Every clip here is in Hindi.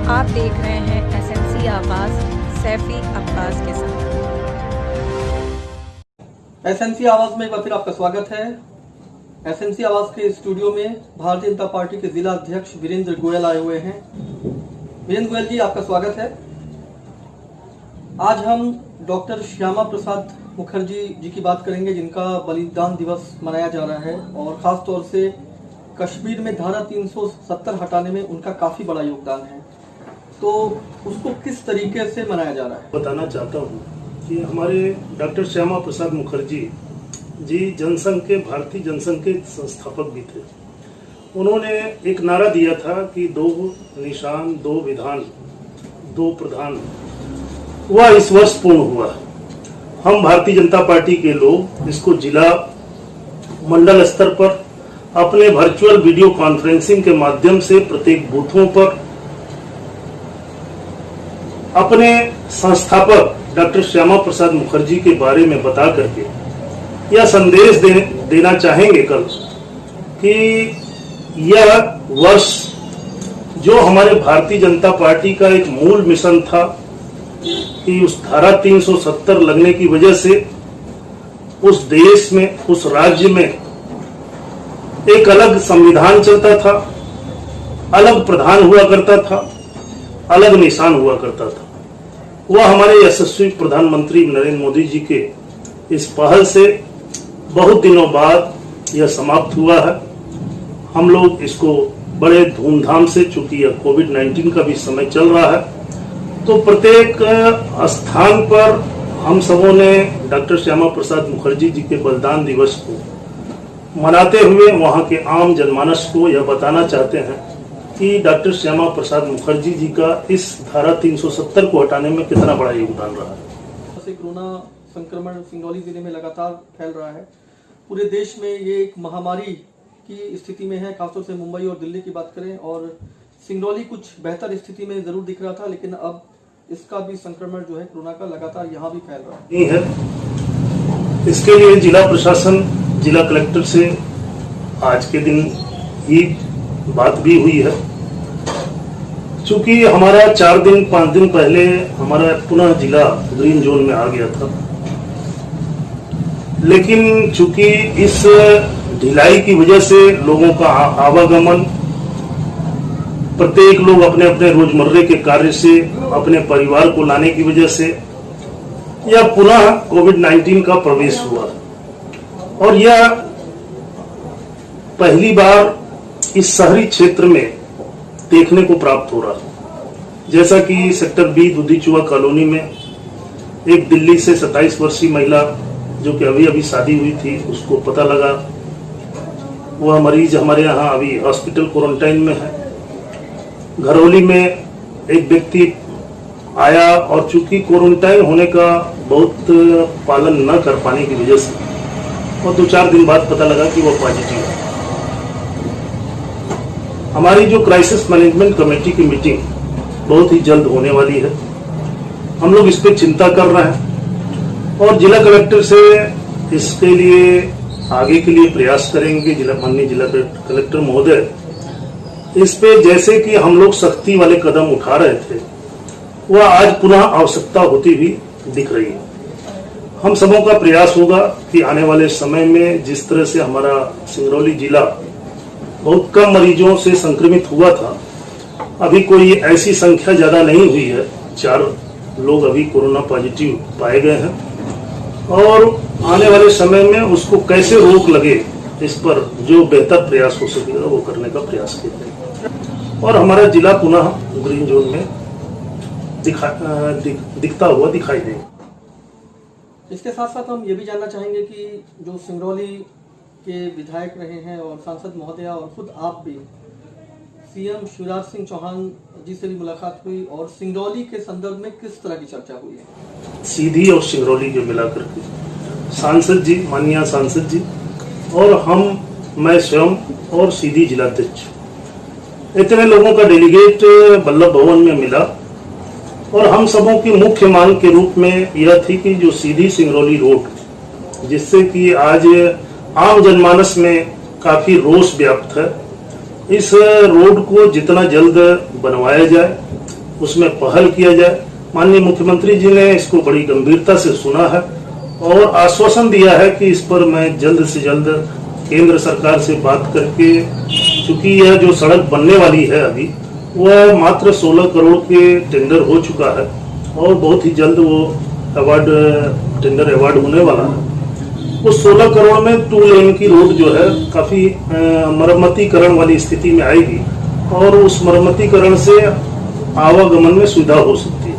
आप देख रहे हैं एसएमसी आवाज सैफी अब्बास के साथ। एसएमसी आवाज में एक बार फिर आपका स्वागत है। एसएमसी आवाज के स्टूडियो में भारतीय जनता पार्टी के जिला अध्यक्ष वीरेंद्र गोयल आए हुए हैं। वीरेंद्र गोयल जी, आपका स्वागत है। आज हम डॉक्टर श्यामा प्रसाद मुखर्जी जी की बात करेंगे, जिनका बलिदान दिवस मनाया जा रहा है और खास तौर से कश्मीर में धारा 370 हटाने में उनका काफी बड़ा योगदान है। तो उसको किस तरीके से मनाया जा रहा है? बताना चाहता हूँ कि हमारे डॉक्टर श्यामा प्रसाद मुखर्जी जी जनसंघ के, भारतीय जनसंघ के संस्थापक भी थे। उन्होंने एक नारा दिया था कि 2 निशान 2 विधान 2 प्रधान, वह इस वर्ष पूर्ण हुआ। हम भारतीय जनता पार्टी के लोग इसको जिला मंडल स्तर पर अपने वर्चुअल वीडियो कॉन्फ्रेंसिंग के माध्यम से प्रत्येक बूथों पर अपने संस्थापक डॉक्टर श्यामा प्रसाद मुखर्जी के बारे में बता करके यह संदेश देना चाहेंगे कल कि यह वर्ष जो हमारे भारतीय जनता पार्टी का एक मूल मिशन था कि उस धारा 370 लगने की वजह से उस देश में, उस राज्य में एक अलग संविधान चलता था, अलग प्रधान हुआ करता था, अलग निशान हुआ करता था। वह हमारे यशस्वी प्रधानमंत्री नरेंद्र मोदी जी के इस पहल से बहुत दिनों बाद यह समाप्त हुआ है। हम लोग इसको बड़े धूमधाम से, चूंकि यह कोविड-19 का भी समय चल रहा है, तो प्रत्येक स्थान पर हम सबों ने डॉक्टर श्यामा प्रसाद मुखर्जी जी के बलिदान दिवस को मनाते हुए वहां के आम जनमानस को यह बताना चाहते हैं कि डॉक्टर श्यामा प्रसाद मुखर्जी जी का इस धारा 370 को हटाने में कितना बड़ा योगदान रहा है। कोरोना संक्रमण सिंगरौली जिले में लगातार फैल रहा है। पूरे देश में ये एक महामारी की स्थिति में है। खासतौर से मुंबई और दिल्ली की बात करें, और सिंगरौली कुछ बेहतर स्थिति में जरूर दिख रहा था, लेकिन अब इसका भी संक्रमण जो है कोरोना का लगातार यहाँ भी फैल रहा है। इसके लिए जिला प्रशासन, जिला कलेक्टर से आज के दिन ही बात भी हुई है। चूंकि हमारा 4-5 दिन पहले हमारा पुनः जिला ग्रीन जोन में आ गया था, लेकिन चूंकि इस ढिलाई की वजह से लोगों का आवागमन, प्रत्येक लोग अपने अपने रोजमर्रे के कार्य से अपने परिवार को लाने की वजह से यह पुनः कोविड-19 का प्रवेश हुआ और यह पहली बार इस शहरी क्षेत्र में देखने को प्राप्त हो रहा है। जैसा कि सेक्टर बी दुधीचुआ कॉलोनी में एक दिल्ली से 27 वर्षीय महिला जो कि अभी शादी हुई थी, उसको पता लगा। वह मरीज हमारे यहाँ अभी हॉस्पिटल क्वारंटाइन में है। घरौली में एक व्यक्ति आया और चूंकि क्वारंटाइन होने का बहुत पालन न कर पाने की वजह से और 2-4 दिन बाद पता लगा कि वह पॉजिटिव है। हमारी जो क्राइसिस मैनेजमेंट कमेटी की मीटिंग बहुत ही जल्द होने वाली है। हम लोग इस पर चिंता कर रहे हैं और जिला कलेक्टर से इसके लिए आगे के लिए प्रयास करेंगे। माननीय जिला कलेक्टर महोदय, इस पे जैसे कि हम लोग सख्ती वाले कदम उठा रहे थे, वह आज पुनः आवश्यकता होती हुई दिख रही है। हम सबों का प्रयास होगा कि आने वाले समय में जिस तरह से हमारा सिंगरौली जिला बहुत कम मरीजों से संक्रमित हुआ था, अभी कोई ऐसी संख्या ज्यादा नहीं हुई है। 4 लोग अभी कोरोना पॉजिटिव पाए गए हैं और आने वाले समय में उसको कैसे रोक लगे, इस पर जो बेहतर प्रयास हो सकेगा वो करने का प्रयास किया और हमारा जिला पुनः ग्रीन जोन में दिखता हुआ दिखाई देगा। इसके साथ साथ हम ये भी जानना चाहेंगे कि जो सिंगरौली के विधायक रहे हैं और सांसद महोदया और खुद आप भी, सीएम शिवराज सिंह चौहान जी से भी मुलाकात हुई और सिंगरौली के संदर्भ में किस तरह की चर्चा हुई है? सीधी और सिंगरौली के मिलाकर के सांसद जी, माननीय सांसद जी और मैं स्वयं और सीधी जिलाध्यक्ष, इतने लोगों का डेलीगेट वल्लभ भवन में मिला और हम सबों की मुख्य मांग के रूप में यह थी कि जो सीधी सिंगरौली रोड, जिससे कि आज आम जनमानस में काफी रोष व्याप्त है, इस रोड को जितना जल्द बनवाया जाए उसमें पहल किया जाए। माननीय मुख्यमंत्री जी ने इसको बड़ी गंभीरता से सुना है और आश्वासन दिया है कि इस पर मैं जल्द से जल्द केंद्र सरकार से बात करके, चूंकि यह जो सड़क बनने वाली है अभी वह मात्र 16 करोड़ के टेंडर हो चुका है और बहुत ही जल्द वो टेंडर अवार्ड होने वाला है। उस 16 करोड़ में 2 लेन की रोड जो है काफी मरम्मतीकरण वाली स्थिति में आएगी और उस मरम्मतीकरण से आवागमन में सुविधा हो सकती है।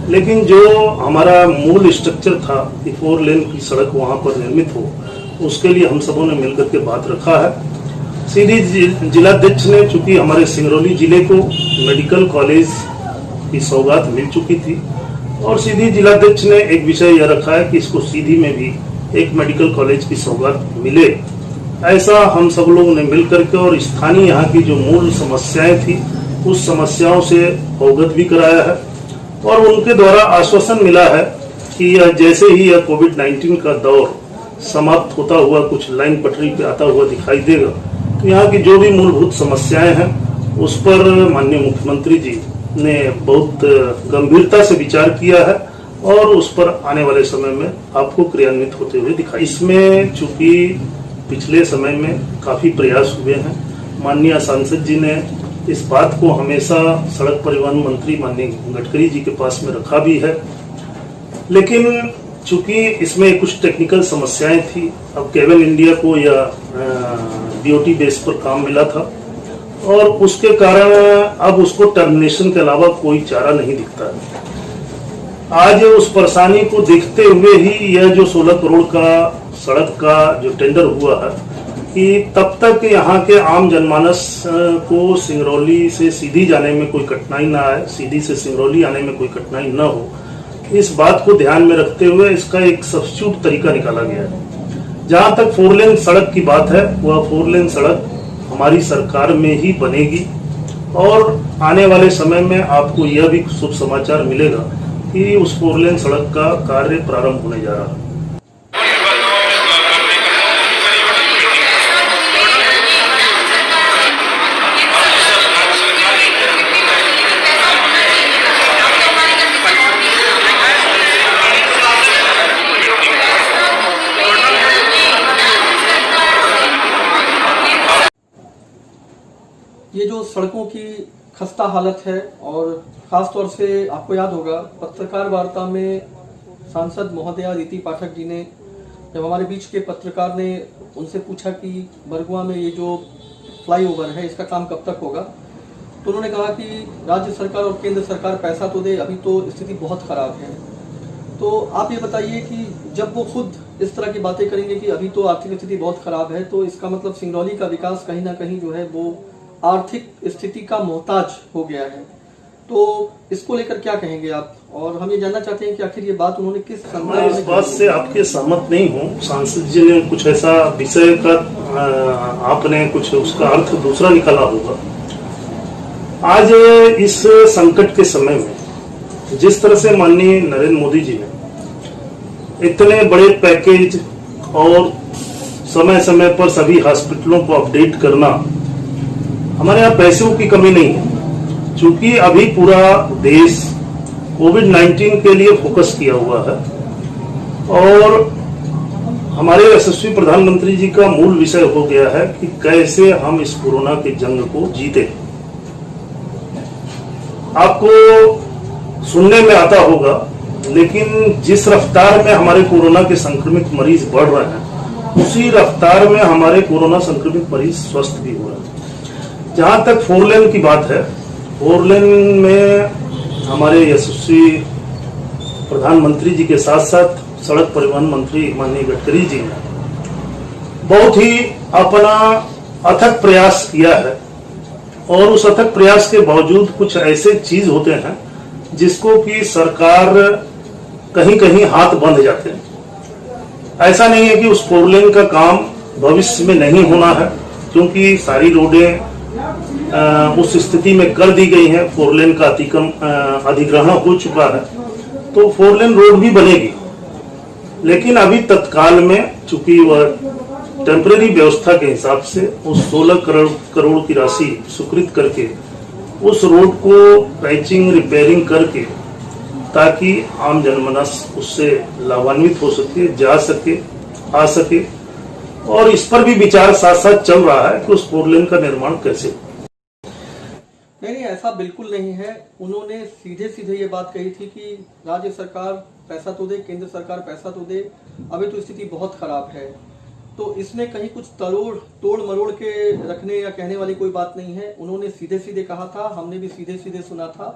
लेकिन जो हमारा मूल स्ट्रक्चर था कि 4 लेन की सड़क वहां पर निर्मित हो, उसके लिए हम सबों ने मिलकर के बात रखा है। सीधी जिलाध्यक्ष ने, चूंकि हमारे सिंगरौली जिले को मेडिकल कॉलेज की सौगात मिल चुकी थी और सीधी जिलाध्यक्ष ने एक विषय यह रखा है कि इसको सीधी में भी एक मेडिकल कॉलेज की सौगात मिले। ऐसा हम सब लोगों ने मिल करके और स्थानीय यहाँ की जो मूल समस्याएं थी उस समस्याओं से अवगत भी कराया है और उनके द्वारा आश्वासन मिला है कि जैसे ही यह कोविड-19 का दौर समाप्त होता हुआ कुछ लाइन पटरी पे आता हुआ दिखाई देगा तो यहाँ की जो भी मूलभूत समस्याएं हैं उस पर माननीय मुख्यमंत्री जी ने बहुत गंभीरता से विचार किया है और उस पर आने वाले समय में आपको क्रियान्वित होते हुए दिखाई। इसमें चूंकि पिछले समय में काफी प्रयास हुए हैं, माननीय सांसद जी ने इस बात को हमेशा सड़क परिवहन मंत्री माननीय गडकरी जी के पास में रखा भी है, लेकिन चूंकि इसमें कुछ टेक्निकल समस्याएं थी। अब केवल इंडिया को या बीओटी बेस पर काम मिला था और उसके कारण अब उसको टर्मिनेशन के अलावा कोई चारा नहीं दिखता है। आज उस परेशानी को देखते हुए ही यह जो 16 करोड़ का सड़क का जो टेंडर हुआ है कि तब तक यहाँ के आम जनमानस को सिंगरौली से सीधी जाने में कोई कठिनाई ना आए, सीधी से सिंगरौली आने में कोई कठिनाई न हो, इस बात को ध्यान में रखते हुए इसका एक सब्स्टिट्यूट तरीका निकाला गया है। जहां तक 4 लेन सड़क की बात है, वह 4 लेन सड़क हमारी सरकार में ही बनेगी और आने वाले समय में आपको यह भी शुभ समाचार मिलेगा कि उस 4 लेन सड़क का कार्य प्रारंभ होने जा रहा है। ये जो सड़कों की खस्ता हालत है और ख़ास तौर से आपको याद होगा पत्रकार वार्ता में सांसद महोदया अदिति पाठक जी ने, जब हमारे बीच के पत्रकार ने उनसे पूछा कि बरगुआ में ये जो फ्लाईओवर है इसका काम कब तक होगा, तो उन्होंने कहा कि राज्य सरकार और केंद्र सरकार पैसा तो दे, अभी तो स्थिति बहुत ख़राब है। तो आप ये बताइए कि जब वो खुद इस तरह की बातें करेंगे कि अभी तो आर्थिक स्थिति बहुत ख़राब है, तो इसका मतलब सिंगरौली का विकास कहीं ना कहीं जो है वो आर्थिक स्थिति का मोहताज हो गया है। तो इसको लेकर क्या कहेंगे आप? और हम ये जानना चाहते हैं कि आखिर ये बात उन्होंने किस संदर्भ में, इस बात से आपके सहमत नहीं हूँ। सांसद जी ने कुछ ऐसा विषय का आपने कुछ उसका अर्थ दूसरा निकाला होगा। आज इस संकट के समय में जिस तरह से माननीय नरेंद्र मोदी जी ने इतने बड़े पैकेज और समय समय पर सभी हॉस्पिटलों को अपडेट करना, हमारे यहाँ पैसों की कमी नहीं है। चूंकि अभी पूरा देश कोविड-19 के लिए फोकस किया हुआ है और हमारे यशस्वी प्रधानमंत्री जी का मूल विषय हो गया है कि कैसे हम इस कोरोना के जंग को जीते। आपको सुनने में आता होगा, लेकिन जिस रफ्तार में हमारे कोरोना के संक्रमित मरीज बढ़ रहे हैं, उसी रफ्तार में हमारे कोरोना संक्रमित मरीज स्वस्थ भी हो रहे हैं। जहां तक 4 लेन की बात है, 4 लेन में हमारे यशस्वी प्रधानमंत्री जी के साथ साथ सड़क परिवहन मंत्री माननीय गडकरी जी ने बहुत ही अपना अथक प्रयास किया है और उस अथक प्रयास के बावजूद कुछ ऐसे चीज होते हैं जिसको कि सरकार कहीं कहीं हाथ बंध जाते हैं। ऐसा नहीं है कि उस 4 लेन का काम भविष्य में नहीं होना है, क्योंकि सारी रोडें उस स्थिति में कर दी गई है। 4 लेन का अधिग्रहण हो चुका है, तो 4 लेन रोड भी बनेगी। लेकिन अभी तत्काल में चूंकि वह टेम्परेरी व्यवस्था के हिसाब से उस 16 करोड़ की राशि स्वीकृत करके उस रोड को पैचिंग रिपेयरिंग करके ताकि आम जनमानस उससे लाभान्वित हो सके, जा सके, आ सके। और इस पर भी विचार साथ साथ चल रहा है कि उस 4 लेन का निर्माण कैसे हो। नहीं, ऐसा बिल्कुल नहीं है। उन्होंने सीधे सीधे ये बात कही थी कि राज्य सरकार पैसा तो दे, केंद्र सरकार पैसा तो दे, अभी तो स्थिति बहुत खराब है। तो इसमें कहीं कुछ तोड़ मरोड़ के रखने या कहने वाली कोई बात नहीं है। उन्होंने सीधे सीधे कहा था, हमने भी सीधे सीधे सुना था,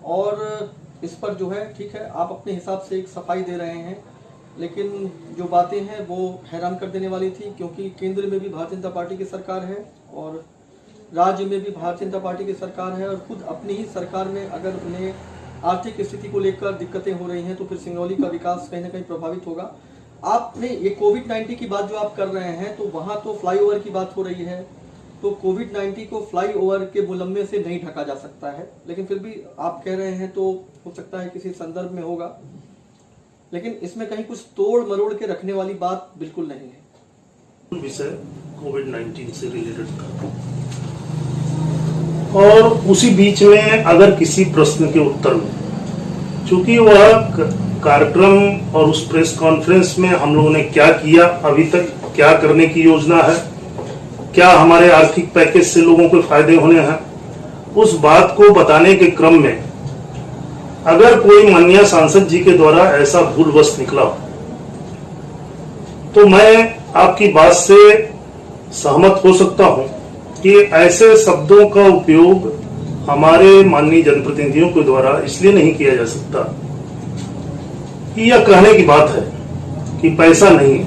और इस पर जो है ठीक है, आप अपने हिसाब से एक सफाई दे रहे हैं, लेकिन जो बातें हैं वो हैरान कर देने वाली थी, क्योंकि केंद्र में भी भारतीय जनता पार्टी की सरकार है और राज्य में भी भारतीय जनता पार्टी की सरकार है, और खुद अपनी ही सरकार में अगर उन्हें आर्थिक स्थिति को लेकर दिक्कतें हो रही हैं तो फिर सिंगरौली का विकास कहीं ना कहीं प्रभावित होगा। आपने ये कोविड-19 की बात जो आप कर रहे हैं, तो वहां तो फ्लाईओवर की बात हो रही है, तो कोविड-19 को फ्लाईओवर के मुलम्मे से नहीं ढका जा सकता है, लेकिन फिर भी आप कह रहे हैं तो हो सकता है किसी संदर्भ में होगा, लेकिन इसमें कहीं कुछ तोड़ मरोड़ के रखने वाली बात बिल्कुल नहीं है। विषय कोविड-19 से रिलेटेड था, और उसी बीच में अगर किसी प्रश्न के उत्तर में, चूंकि वह कार्यक्रम और उस प्रेस कॉन्फ्रेंस में हम लोगों ने क्या किया, अभी तक क्या करने की योजना है, क्या हमारे आर्थिक पैकेज से लोगों को फायदे होने हैं, उस बात को बताने के क्रम में अगर कोई माननीय सांसद जी के द्वारा ऐसा भूलवश निकला तो मैं आपकी बात से सहमत हो सकता हूं कि ऐसे शब्दों का उपयोग हमारे माननीय जनप्रतिनिधियों के द्वारा इसलिए नहीं किया जा सकता कि यह कहने की बात है कि पैसा नहीं है,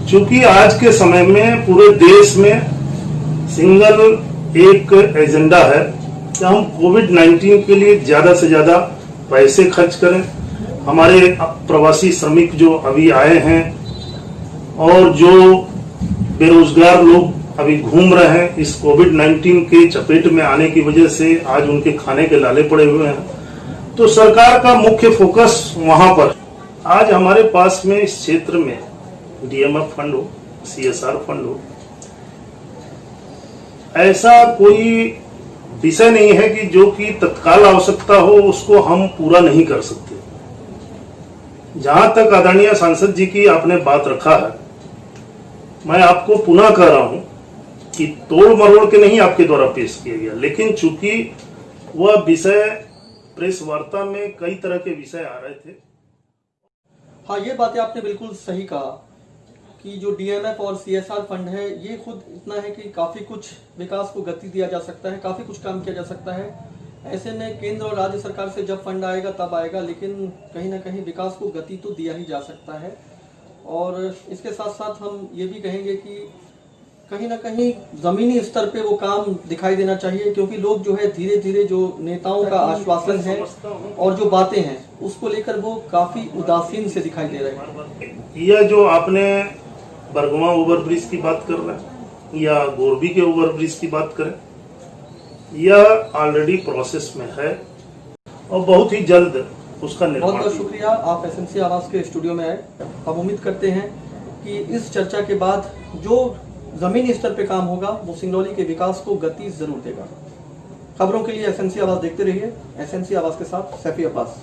क्योंकि आज के समय में पूरे देश में सिंगल एक एजेंडा है कि हम कोविड-19 के लिए ज्यादा से ज्यादा पैसे खर्च करें। हमारे प्रवासी श्रमिक जो अभी आए हैं और जो बेरोजगार लोग अभी घूम रहे हैं, इस कोविड-19 के चपेट में आने की वजह से आज उनके खाने के लाले पड़े हुए हैं, तो सरकार का मुख्य फोकस वहां पर। आज हमारे पास में इस क्षेत्र में डीएमएफ फंड हो, सीएसआर फंड हो, ऐसा कोई विषय नहीं है कि जो कि तत्काल आवश्यकता हो उसको हम पूरा नहीं कर सकते। जहां तक आदरणीय सांसद जी की आपने बात रखा है, मैं आपको पुनः कह रहा हूं कि तोड़ मरोड़ के नहीं आपके द्वारा पेश किया गया, लेकिन चूंकि वह विषय प्रेस वार्ता में कई तरह के विषय आ रहे थे। हाँ, ये बातें आपने बिल्कुल सही कहा कि जो डीएमएफ और सीएसआर फंड है, ये खुद इतना है कि काफ़ी कुछ विकास को गति दिया जा सकता है, काफ़ी कुछ काम किया जा सकता है। ऐसे में केंद्र और राज्य सरकार से जब फंड आएगा तब आएगा, लेकिन कहीं ना कहीं विकास को गति तो दिया ही जा सकता है। और इसके साथ साथ हम ये भी कहेंगे कि कहीं ना कहीं ज़मीनी स्तर पे वो काम दिखाई देना चाहिए, क्योंकि लोग जो है धीरे धीरे जो नेताओं का आश्वासन है और जो बातें हैं उसको लेकर वो काफ़ी उदासीन से दिखाई दे रहे हैं। यह जो आपने बरगवा ओवरब्रिज की बात कर रहे हैं या गोरबी के ओवरब्रिज की बात करें, यह ऑलरेडी प्रोसेस में है और बहुत ही जल्द उसका निर्माण। बहुत बहुत शुक्रिया, आप एसएमसी आवास के स्टूडियो में आए। हम उम्मीद करते हैं कि इस चर्चा के बाद जो जमीनी स्तर पे काम होगा वो सिंगरौली के विकास को गति जरूर देगा। खबरों के लिए एसएमसी आवास देखते रहिए। एसएमसी आवास के साथ सैफी अब्बास।